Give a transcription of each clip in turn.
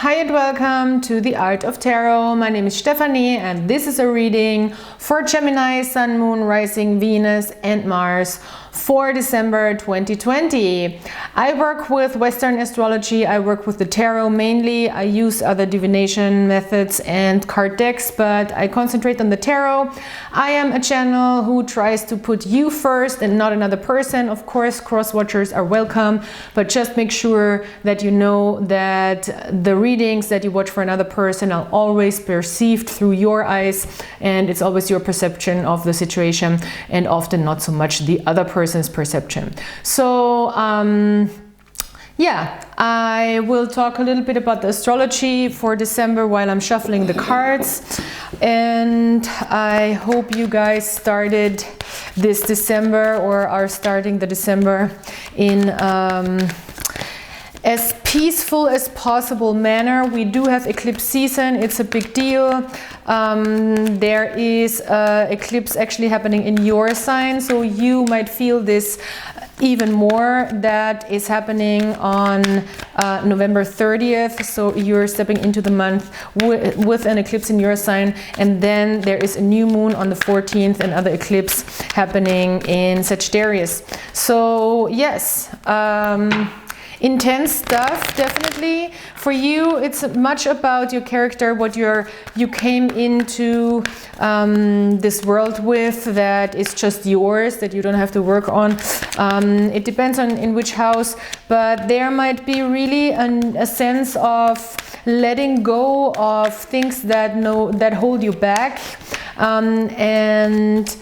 Hi and welcome to the Art of Tarot. My name is Stephanie and this is a reading for Gemini, Sun, Moon, Rising, Venus and Mars for December 2020. I work with Western astrology, I work with the tarot mainly. I use other divination methods and card decks, but I concentrate on the tarot. I am a channel who tries to put you first and not another person. Of course, cross-watchers are welcome, but just make sure that you know that the readings that you watch for another person are always perceived through your eyes, and it's always your perception of the situation and often not so much the other person's perception. So yeah, I will talk a little bit about the astrology for December while I'm shuffling the cards, and I hope you guys started this December or are starting the December in as peaceful as possible manner. We do have eclipse season, it's a big deal. There is an eclipse actually happening in your sign, so you might feel this even more. That is happening on November 30th, so you're stepping into the month with an eclipse in your sign, and then there is a new moon on the 14th, another eclipse happening in Sagittarius. So yes, intense stuff, definitely. For you, it's much about your character, what you came into this world with, that is just yours, that you don't have to work on. It depends on in which house, but there might be really a sense of letting go of things that hold you back, and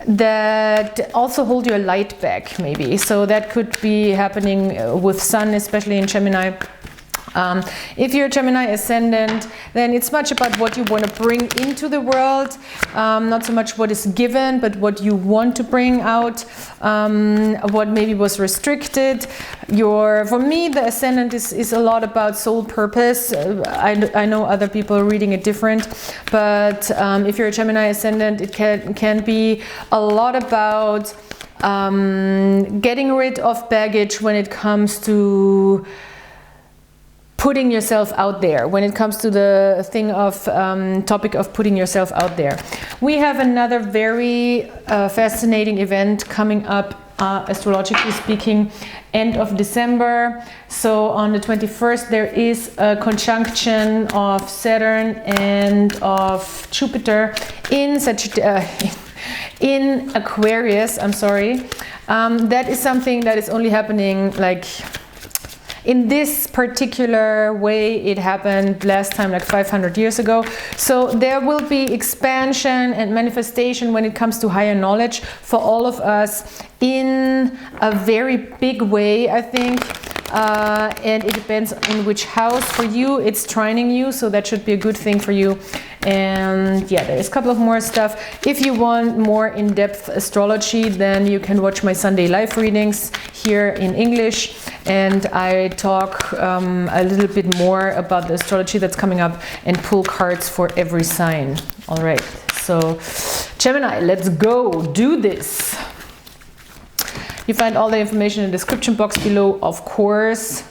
that also hold your light back, maybe. So that could be happening with Sun, especially in Gemini. If you're a Gemini Ascendant, then it's much about what you want to bring into the world, not so much what is given, but what you want to bring out, what maybe was restricted. For me, the Ascendant is a lot about soul purpose. I know other people are reading it different, but if you're a Gemini Ascendant, it can be a lot about getting rid of baggage when it comes to putting yourself out there, when it comes to the thing of topic of putting yourself out there. We have another very fascinating event coming up, astrologically speaking, end of December. So on the 21st there is a conjunction of Saturn and of Jupiter in in Aquarius. I'm sorry. That is something that is only happening like in this particular way. It happened last time like 500 years ago. So there will be expansion and manifestation when it comes to higher knowledge for all of us in a very big way, I think. And it depends in which house. For you, it's trining you, so that should be a good thing for you. And yeah, there's a couple of more stuff. If you want more in-depth astrology, then you can watch my Sunday live readings here in English, and I talk a little bit more about the astrology that's coming up and pull cards for every sign. All right, so Gemini, let's go do this. You find all the information in the description box below, of course,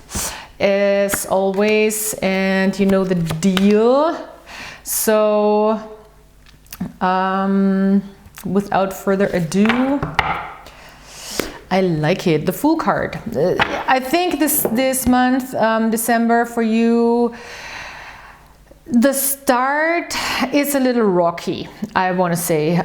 as always, and you know the deal. So without further ado, I like it. The Fool card. I think this month, December, for you, the start is a little rocky, I want to say.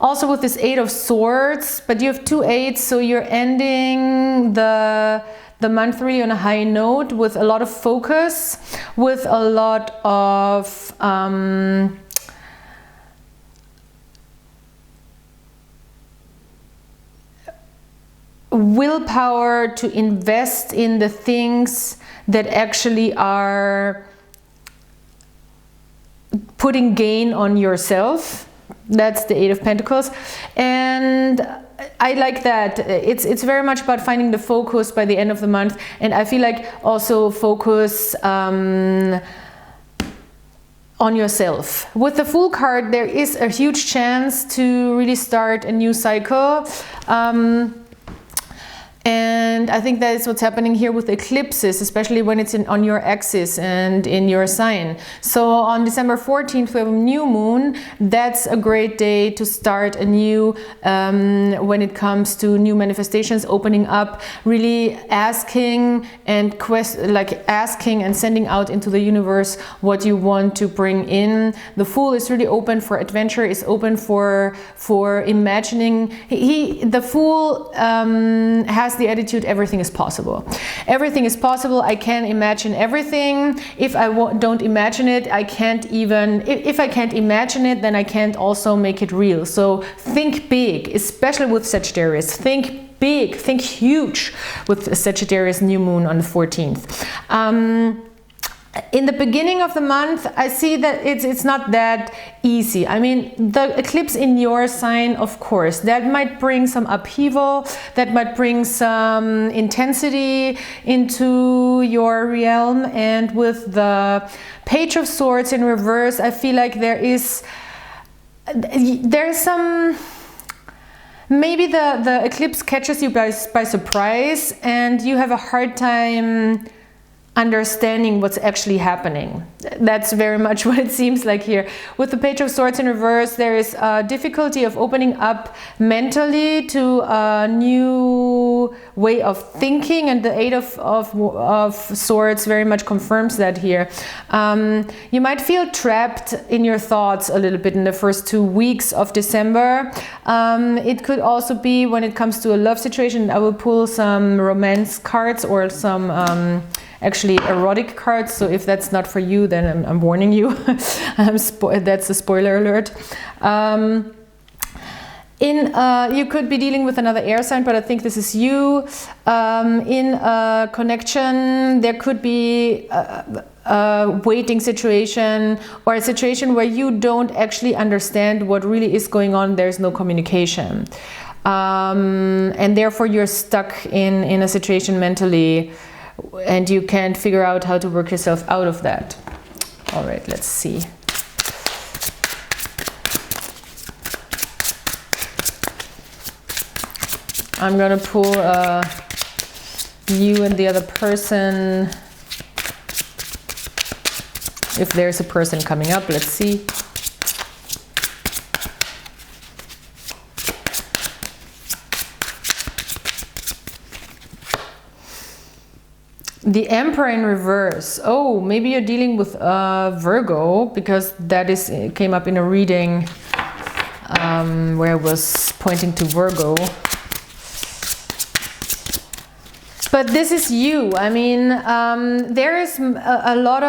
Also with this 8 of Swords, but you have 2 8s, so you're ending the month really on a high note with a lot of focus, with a lot of willpower to invest in the things that actually are putting gain on yourself. That's the 8 of Pentacles, and I like that. It's very much about finding the focus by the end of the month, and I feel like also focus on yourself. With the Fool card, there is a huge chance to really start a new cycle. And I think that is what's happening here with eclipses, especially when it's on your axis and in your sign. So on December 14th, we have a new moon. That's a great day to start anew when it comes to new manifestations, opening up, really asking and asking and sending out into the universe what you want to bring in. The Fool is really open for adventure, is open for imagining. The Fool has the attitude everything is possible. Everything is possible. I can imagine everything. If I don't imagine it, I can't even, if I can't imagine it, then I can't also make it real. So think big, especially with Sagittarius. Think big, think huge with Sagittarius new moon on the 14th. In the beginning of the month, I see that it's not that easy. I mean, the eclipse in your sign, of course, that might bring some upheaval, that might bring some intensity into your realm. And with the Page of Swords in reverse, I feel like there's some... Maybe the eclipse catches you by surprise and you have a hard time understanding what's actually happening. That's very much what it seems like here. With the Page of Swords in reverse, there is a difficulty of opening up mentally to a new way of thinking, and the Eight of Swords very much confirms that here. You might feel trapped in your thoughts a little bit in the first 2 weeks of December. It could also be when it comes to a love situation. I will pull some romance cards or some actually erotic cards, so if that's not for you, then I'm warning you. That's a spoiler alert. You could be dealing with another air sign, but I think this is you. In a connection, there could be a waiting situation or a situation where you don't actually understand what really is going on. There's no communication. And therefore you're stuck in a situation mentally, and you can't figure out how to work yourself out of that. All right, let's see. I'm gonna pull you and the other person. If there's a person coming up, let's see. The Emperor in reverse. Oh, maybe you're dealing with Virgo, because that came up in a reading where I was pointing to Virgo. But this is you. I mean, there is a lot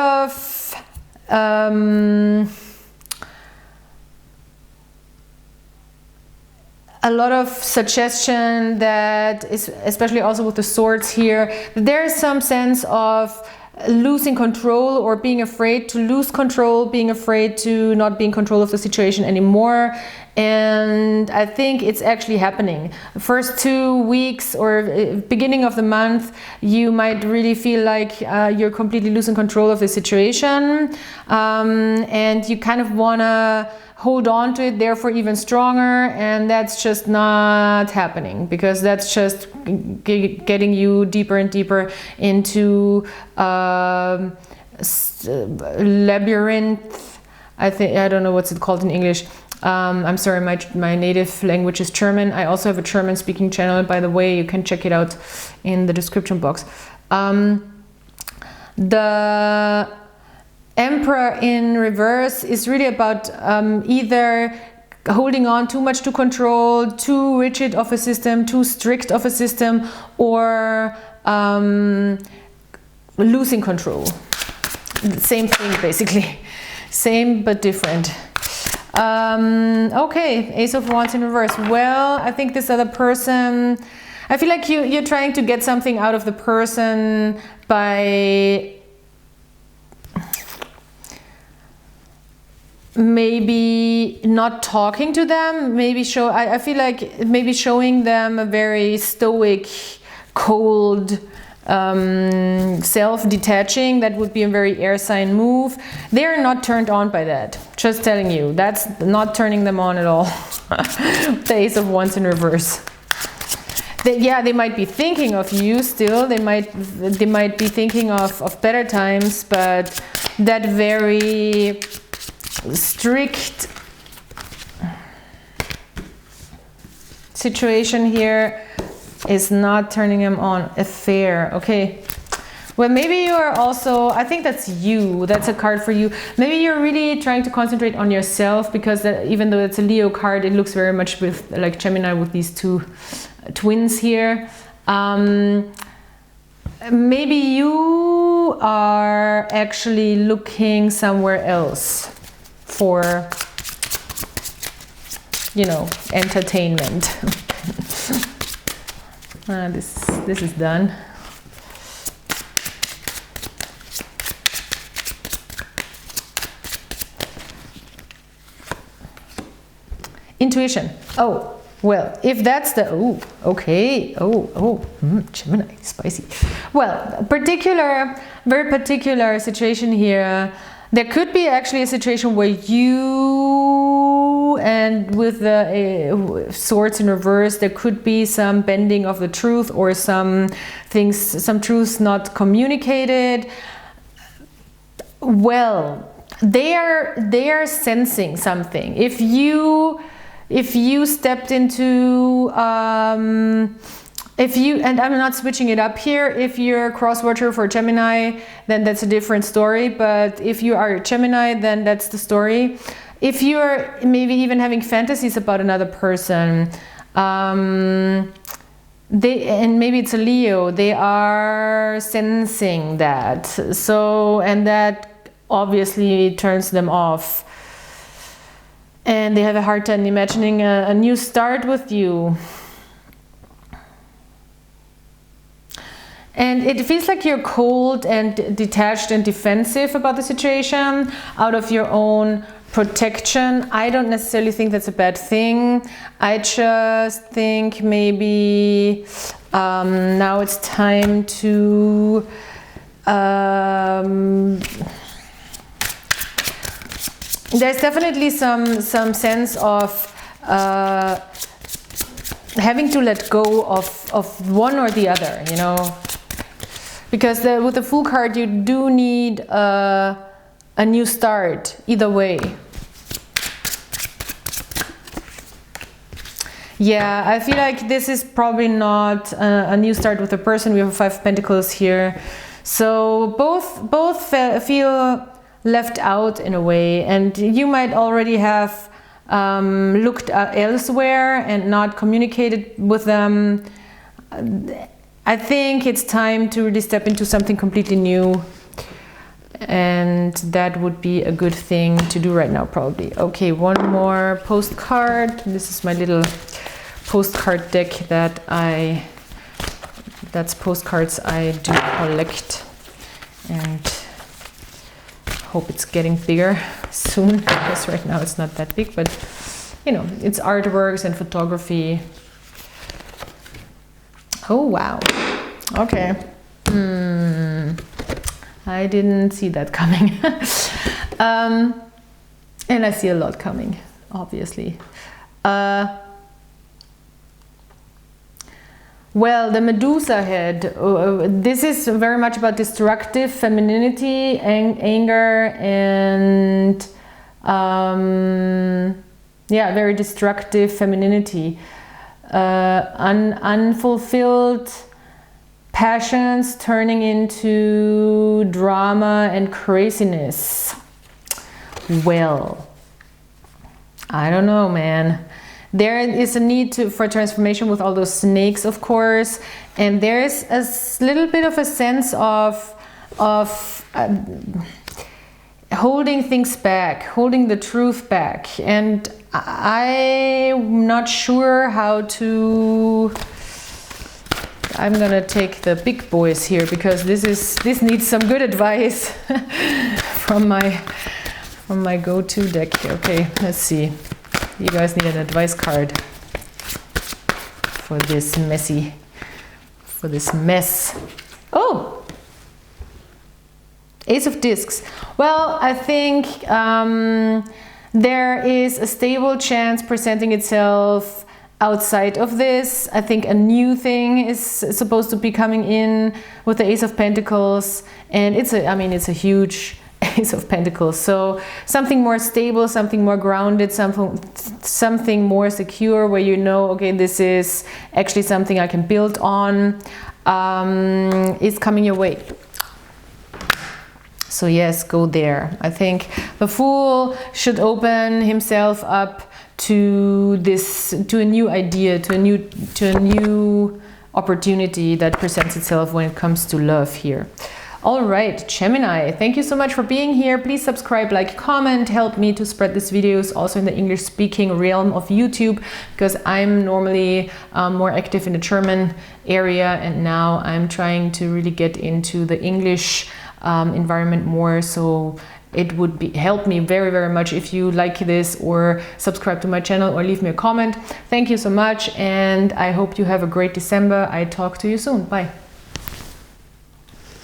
of suggestion that is, especially also with the swords here, there is some sense of losing control or being afraid to lose control, being afraid to not be in control of the situation anymore. And I think it's actually happening. The first 2 weeks or beginning of the month, you might really feel like you're completely losing control of the situation. And you kind of want to hold on to it, therefore even stronger, and that's just not happening, because that's just getting you deeper and deeper into labyrinth. I don't know what's it called in English. I'm sorry, my native language is German. I also have a German speaking channel, by the way. You can check it out in the description box. The Emperor in reverse is really about either holding on too much to control, too rigid of a system, too strict of a system, or losing control. Same thing, basically. Same but different. Okay, Ace of Wands in reverse. Well, I think this other person, I feel like you're trying to get something out of the person by maybe not talking to them, I feel like maybe showing them a very stoic, cold, self-detaching. That would be a very air sign move. They're not turned on by that, just telling you. That's not turning them on at all. The Ace of Wands in reverse. they might be thinking of you still. They might be thinking of better times, but that very strict situation here is not turning them on. Affair, okay. Well, maybe you are also, I think that's you, that's a card for you. Maybe you're really trying to concentrate on yourself, because even though it's a Leo card, it looks very much with like Gemini with these two twins here. Maybe you are actually looking somewhere else for, you know, entertainment. This is done. Intuition. Oh, well, if that's the, oh, okay, Gemini, spicy. Well, very particular situation here. There could be actually a situation where you, and with the swords in reverse, there could be some bending of the truth, or some things, some truths not communicated. Well, they are sensing something. If you stepped into, and I'm not switching it up here, if you're a cross-watcher for Gemini, then that's a different story. But if you are a Gemini, then that's the story. If you're maybe even having fantasies about another person, and maybe it's a Leo, they are sensing that. So, and that obviously turns them off. And they have a hard time imagining a new start with you. And it feels like you're cold and detached and defensive about the situation, out of your own protection. I don't necessarily think that's a bad thing. I just think maybe now it's time to there's definitely some sense of having to let go of one or the other, you know, because with the Fool card you do need a new start either way. Yeah, I feel like this is probably not a new start with a person. We have 5 Pentacles here, so both feel left out in a way, and you might already have looked elsewhere and not communicated with them. I think it's time to really step into something completely new, and that would be a good thing to do right now, probably. Okay, one more postcard. This is my little postcard deck that's postcards I do collect, and hope it's getting bigger soon, because right now it's not that big, but you know, it's artworks and photography. Oh wow, okay. I didn't see that coming. And I see a lot coming, obviously. Well, the Medusa head, this is very much about destructive femininity, anger, and yeah, very destructive femininity. Unfulfilled passions turning into drama and craziness. Well, I don't know, man. There is a need for transformation with all those snakes, of course, and there is a little bit of a sense of holding things back, holding the truth back, and I'm not sure how to. I'm gonna take the big boys here, because this needs some good advice from my go-to deck. Okay, let's see. You guys need an advice card for this mess. Oh, Ace of Discs. Well, I think there is a stable chance presenting itself outside of this, I think a new thing is supposed to be coming in with the Ace of Pentacles, and it's a huge Ace of Pentacles. So something more stable, something more grounded, something more secure, where you know, okay, this is actually something I can build on, is coming your way. So yes, go there. I think the Fool should open himself up to a new idea, to a new opportunity that presents itself when it comes to love here. All right, Gemini, thank you so much for being here. Please subscribe, like, comment, help me to spread these videos also in the English speaking realm of YouTube, because I'm normally more active in the German area, and now I'm trying to really get into the English environment more. So it would help me very, very much if you like this or subscribe to my channel or leave me a comment. Thank you so much, and I hope you have a great December. I talk to you soon. Bye.